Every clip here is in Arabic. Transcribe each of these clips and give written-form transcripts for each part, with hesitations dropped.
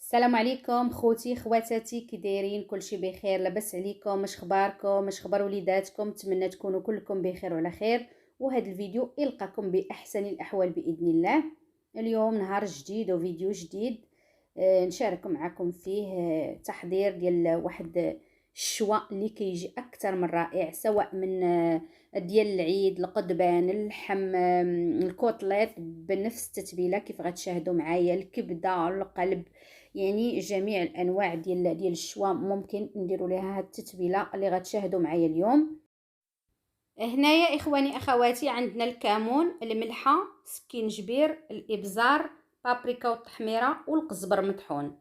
السلام عليكم خوتي خواتاتي، كي دايرين؟ كلشي بخير؟ لاباس عليكم؟ اش اخباركم؟ اش اخبار وليداتكم؟ نتمنى تكونوا كلكم بخير وعلى خير، وهذا الفيديو يلقاكم باحسن الاحوال باذن الله. اليوم نهار جديد وفيديو جديد، نشارك معكم فيه تحضير ديال واحد الشوا اللي كيجي اكثر من رائع، سواء من ديال العيد، القضبان، اللحم، الكوتليت بنفس التتبيله كيف غتشاهدوا معايا، الكبده، القلب، يعني جميع الانواع ديال الشوا ممكن نديروا لها هاد التتبيله اللي غتشاهدوا معايا اليوم. هنايا اخواني اخواتي عندنا الكمون، الملحه، سكينجبير، الابزار، بابريكا والتحميره والقزبر مطحون.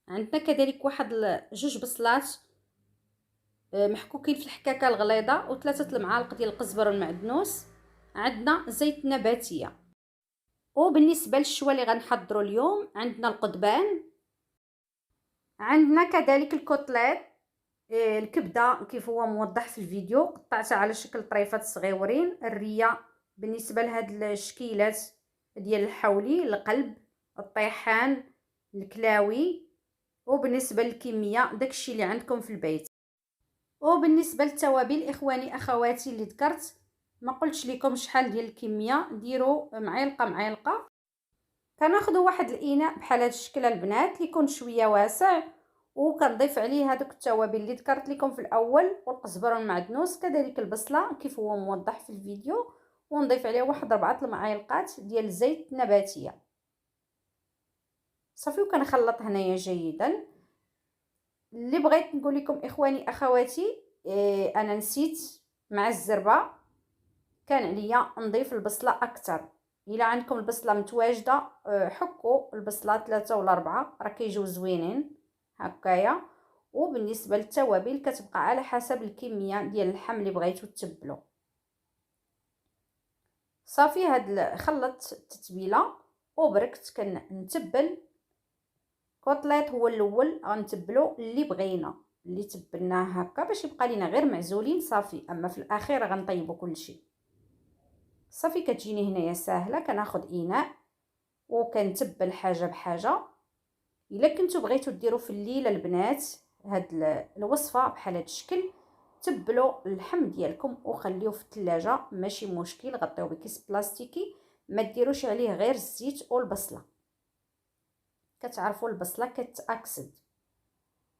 عندنا كذلك واحد جوج بصلات محكوكين في الحكاكه الغليظه، وثلاثه المعالق ديال القزبر والمعدنوس. عندنا زيت نباتيه. وبالنسبه للشوا اللي غنحضروا اليوم، عندنا القضبان، عندنا كذلك الكوتليت، الكبده كيف هو موضح في الفيديو قطعتها على شكل طريفات صغيورين، الريه بالنسبه لهاد الشكيلات ديال الحولي، القلب، الطيحان، الكلاوي. وبالنسبه للكميه داكشي اللي عندكم في البيت. وبالنسبه للتوابل اخواني اخواتي اللي ذكرت، ما قلتش لكم شحال ديال الكميه، ديروا معلقه معلقه. كناخذوا واحد الاناء بحال هذا الشكل البنات اللي يكون شويه واسع، وكنضيف عليه هذوك التوابل اللي ذكرت لكم في الاول، والقزبر والمعدنوس كذلك البصله كيف هو موضح في الفيديو، ونضيف عليه واحد 4 المعالق ديال الزيت النباتيه صافي. وكنخلط هنايا جيدا. اللي بغيت نقول لكم اخواني اخواتي، انا نسيت مع الزربه كان عليا نضيف البصله اكثر. الا عندكم البصله متواجده، حكوا البصله 3 ولا 4 راه كيجيو زوينين هكايا. وبالنسبه للتوابل كتبقى على حسب الكميه ديال اللحم اللي بغيتو تتبلوا صافي. خلطت التتبيله وبركت كنتبل. كوتليت هو الاول غنتبلو اللي بغينا، اللي تبلناه هكا باش يبقى لينا غير معزولين صافي، اما في الاخير غنطيبوا كلشي صافي. كتجيني هنايا ساهله. كناخذ اناء وكنتبل حاجه بحاجه. الا كنتو بغيتو ديروا في الليله البنات هاد الوصفه بحال هاد الشكل، تبلوا اللحم ديالكم وخليوه في الثلاجه ماشي مشكل، غطيوه بكيس بلاستيكي، ما ديروش عليه غير الزيت والبصله. كتعرفوا البصله كتاكسد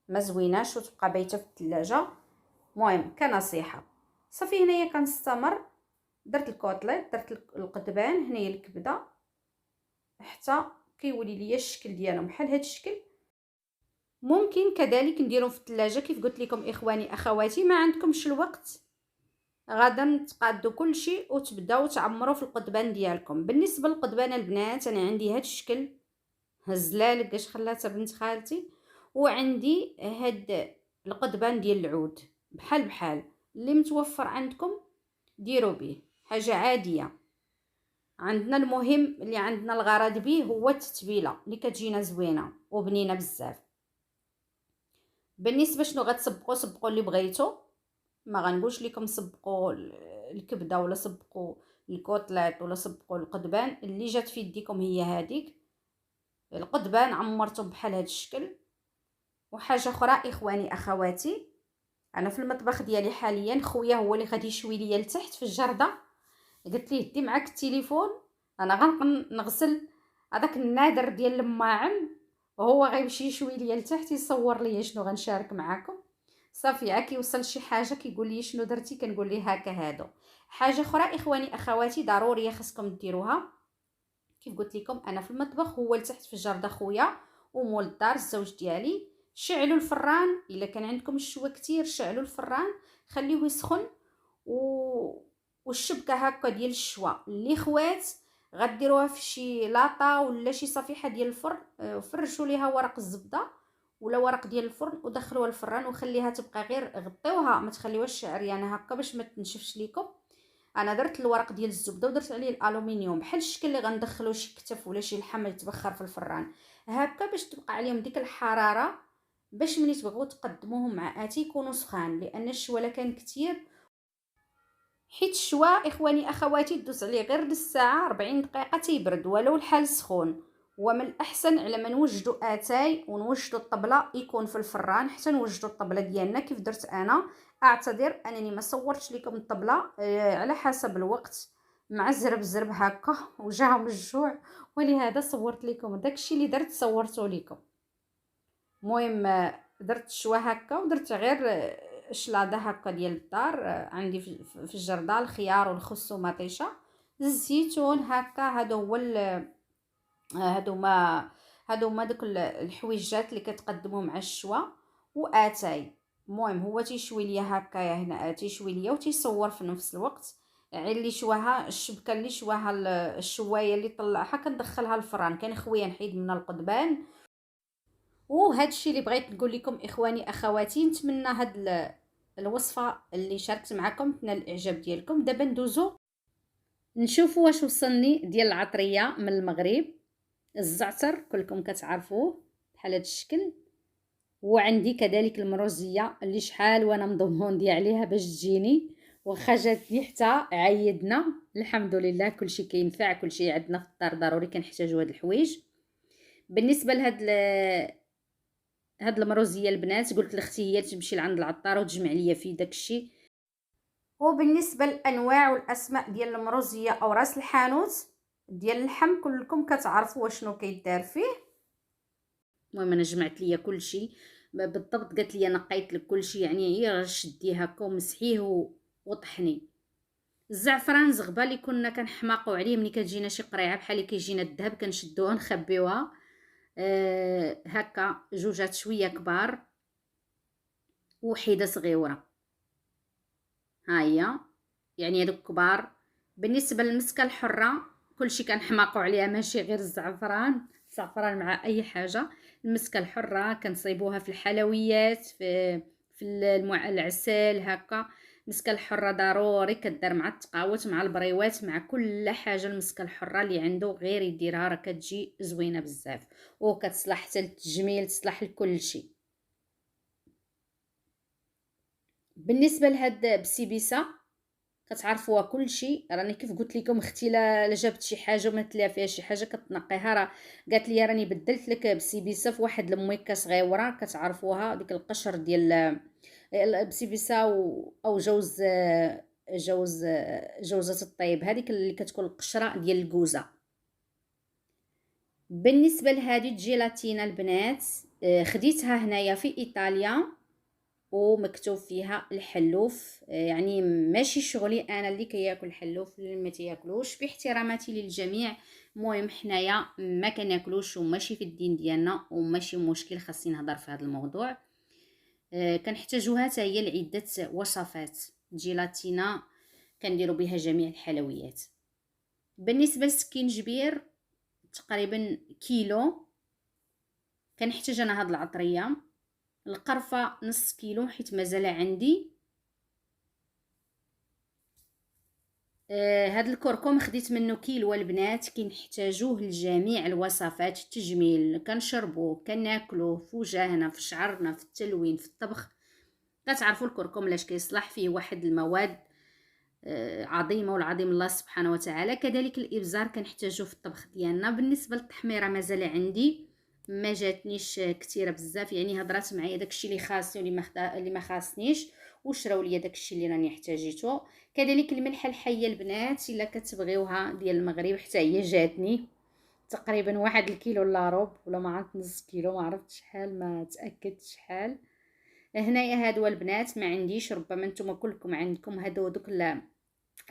ما زويناش وتبقى بايته في الثلاجه. المهم كنصيحه صافي. هنايا كنستمر، درت الكوتليت، درت القضبان، هنايا الكبده، حتى كيولي ليا الشكل ديالهم بحال هذا الشكل. ممكن كذلك نديرهم في الثلاجه كيف قلت لكم اخواني اخواتي. ما عندكمش الوقت، غادا تقادوا كل شيء وتبداو تعمروا في القضبان ديالكم. بالنسبه للقضبان البنات، انا عندي هذا الشكل هزلالك اش خلاتها بنت خالتي، وعندي هاد القضبان ديال العود بحال بحال. اللي متوفر عندكم ديروا به، حاجه عاديه عندنا. المهم اللي عندنا الغرض به هو التتبيله اللي كتجينا زوينه وبنينه بزاف. بالنسبه شنو غتسبقوا، سبقوا اللي بغيتو، ما غنقولش لكم سبقوا الكبده ولا سبقوا الكوتلات ولا سبقوا القضبان. اللي جات في يديكم هي هذيك. القضبان عمرته بحال هذا الشكل. وحاجه اخرى اخواني اخواتي، انا في المطبخ ديالي حاليا خويا هو اللي غادي يشوي ليا لتحت في الجرده. قلت ليه دي معاك التليفون، انا غنغسل هذاك النادر ديال الماعن، وهو غيمشي يشوي ليا لتحت يصور ليا شنو غنشارك معاكم صافي. عا كيوصل شي حاجه كيقول لي شنو درتي، كنقول ليه هكا هادو. حاجه اخرى اخواني اخواتي ضروريه خصكم ديروها، كيف قلت لكم انا في المطبخ هو لتحت في الجرده خويا ومول الدار الزوج ديالي. شعلوا الفران، الا كان عندكم الشوا كتير شعلوا الفران، خليوه يسخن. والشبكه هكا ديال الشوا اللي خوات غديروها في شي لاطه ولا شي صفيحه ديال الفرن، فرشوا ليها ورق الزبده ولا ورق ديال الفرن ودخلوها الفران وخليها تبقى غير، غطيوها ما تخليوهاش عريانه هكا باش ما تنشفش ليكم. انا درت الورق ديال الزبده ودرت عليه الالومنيوم بحال الشكل اللي غندخلو شي كتف ولا شي لحم يتبخر في الفران هكا، باش تبقى عليهم ديك الحراره، باش ملي تبغوا تقدموهم مع اتي يكونوا سخان. لان الشوا لا كان كتير، حيت الشوا اخواني اخواتي دوز عليه غير نص ساعه 40 دقيقه تيبرد ولو الحال سخون، ومن الاحسن على ما نوجدوا اتاي ونوجدوا الطبله يكون في الفران حتى نوجدوا الطبله ديالنا كيف درت انا. اعتذر انني ما صورتش لكم الطبله على حسب الوقت مع الزرب هكا وجاهم الجوع، ولهذا صورت لكم داكشي اللي درت صورته لكم. المهم درت شوا هكا ودرت غير شلاضه هكا ديال الدار، عندي في الجرده الخيار والخس ومطيشه الزيتون هكا. هادو ما دوك الحويجات اللي كتقدموا مع الشوا واتاي. المهم هو تيشوي ليا هكايا هنا، تيشوي ليا وتيصور في نفس الوقت. يعني اللي شواها الشبكه اللي شواها الشوايه اللي طلعها كندخلها الفران كنخويها نحيد منها القضبان. وهذا الشيء اللي بغيت نقول لكم اخواني اخواتي، نتمنى هاد الوصفه اللي شاركت معكم تنال الاعجاب ديالكم. دابا ندوزو نشوفوا واش وصلني ديال العطريه من المغرب. الزعتر كلكم كتعرفوه بحال هذا الشكل، وعندي كذلك المروزيه اللي شحال وانا مضمون عليها باش تجيني، واخا جاتني حتى عيدنا الحمد لله. كلشي كينفع، كلشي عندنا في الدار ضروري كنحتاجوا هاد الحوايج. بالنسبه هاد المروزيه البنات قلت لاختي هي تمشي لعند العطار وتجمع ليا فيه داكشي. وبالنسبه للانواع والاسماء ديال المروزيه او راس الحانوت ديال اللحم كلكم كتعرفوا شنو كيدار فيه. المهم انا جمعت ليا كلشي بالضبط، قالت لي نقيت لك كلشي، يعني غير شديه هكا ومسحيه وطحنيه. الزعفران زغبه اللي كنا كنحماقوا عليه ملي كتجينا شي قريعه بحال اللي كيجينا الذهب كنشدوها نخبيوها. هكا جوجات شويه كبار وحيده صغيره، ها هي يعني هذوك كبار. بالنسبه للمسكه الحره كلشي كنحماقوا عليها، ماشي غير الزعفران مع اي حاجه. المسكه الحره كنصيبوها في الحلويات، في العسل هكا. المسكه الحره ضروري كدار مع التقاوت مع البريوات مع كل حاجه. المسكه الحره اللي عنده غير يديرها راه كتجي زوينه بزاف، وكتصلح حتى للتجميل، تصلح لكل شيء. بالنسبه لهاد بسيبيسه كتعرفوها كلشي، راني كيف قلت لكم اختي لا جابت شي حاجه وما تلاها فيها شي حاجه كتنقيها. راه قالت لي راني بدلت لك بسيبيسه في واحد المويكه صغيره كتعرفوها، ديك القشر ديال البسيبيسه او جوزة الطيب، هذيك اللي كتكون القشره ديال الكوزه. بالنسبه لهذه الجيلاتينا البنات خديتها هنايا في ايطاليا ومكتوب فيها الحلوف، يعني ماشي شغلي انا اللي كياكل الحلوف اللي ما تياكلوش، باحتراماتي للجميع. المهم حنايا ما كناكلوش وماشي في الدين ديالنا وماشي مشكل، خاصني نهضر في هذا الموضوع. كنحتاجوها حتى هي لعده وصفات. جيلاتينا كنديروا بها جميع الحلويات. بالنسبه للسكينجبير تقريبا كيلو. كنحتاج انا هاد العطريه. القرفه نص كيلو حيت مازال عندي. هاد الكركم خديت منه كيلو البنات، كنحتاجوه لجميع الوصفات التجميل، كنشربوه كناكلوه في وجهنا في شعرنا في التلوين في الطبخ. كتعرفوا الكركم لاش كيصلح فيه واحد المواد عظيمه والعظيم الله سبحانه وتعالى. كذلك الابزار كنحتاجوه في الطبخ ديالنا. بالنسبه للتحميره مازال عندي، ما جاتنيش كثيره بزاف، يعني هضرات معايا داكشي اللي خاصني واللي ما خاصنيش، وشراو ليا داكشي اللي راني احتاجيته. كذلك الملحه الحيه البنات الا كتبغيوها ديال المغرب حتى هي جاتني تقريبا واحد الكيلو الا ربع ولا ما عرفت نص كيلو، ما عرفت شحال، ما تاكدت شحال. هنايا هادو البنات ما عنديش، ربما نتوما كلكم عندكم هادو دوك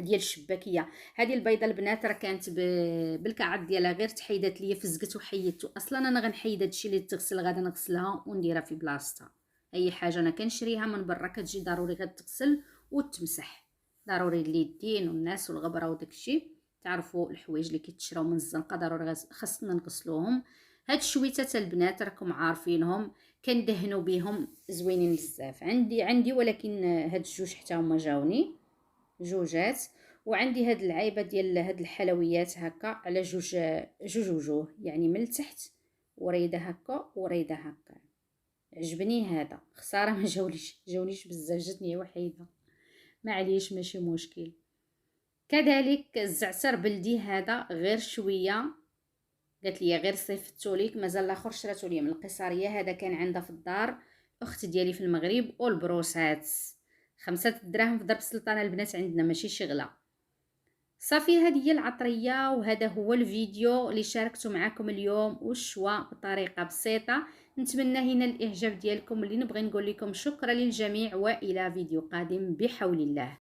ديال الشباكيه. هذه البيضه البنات راه كانت بالكعب ديالها غير تحيدات ليا فزقت وحيدته. اصلا انا غنحيد هادشي اللي تغسل غادا نغسلها ونديرها في بلاصتها. اي حاجه انا كنشريها من برا كتجي ضروري غتغسل وتمسح، ضروري اليدين والناس والغبره وداكشي. تعرفوا الحوايج اللي كيتشراو من الزنقه ضروري خاصنا نغسلوهم. هاد الشويتات البنات راكم عارفينهم كندهنوا بهم زوينين بزاف. عندي ولكن هاد الجوج حتى هما جاوني جوجات. وعندي هاد العيبه ديال هاد الحلويات هكا على جوج وجوه، يعني من التحت وريده هكا وريده هكا. عجبني هذا، خساره ما جاونيش بزاف، جاتني وحيده، معليش ماشي مشكل. كذلك الزعتر بلدي هذا غير شويه قالت لي غير صيفطتو ليك، مازال الاخر شراتو ليا من القيصريه، هذا كان عندها في الدار اخت ديالي في المغرب. والبروسات 5 دراهم في ضرب السلطانه البنات عندنا ماشي شغله. صافي هذه هي العطريه، وهذا هو الفيديو اللي شاركته معكم اليوم والشوا بطريقه بسيطه. نتمنى هنا الاعجاب ديالكم. اللي نبغي نقول لكم شكرا للجميع، والى فيديو قادم بحول الله.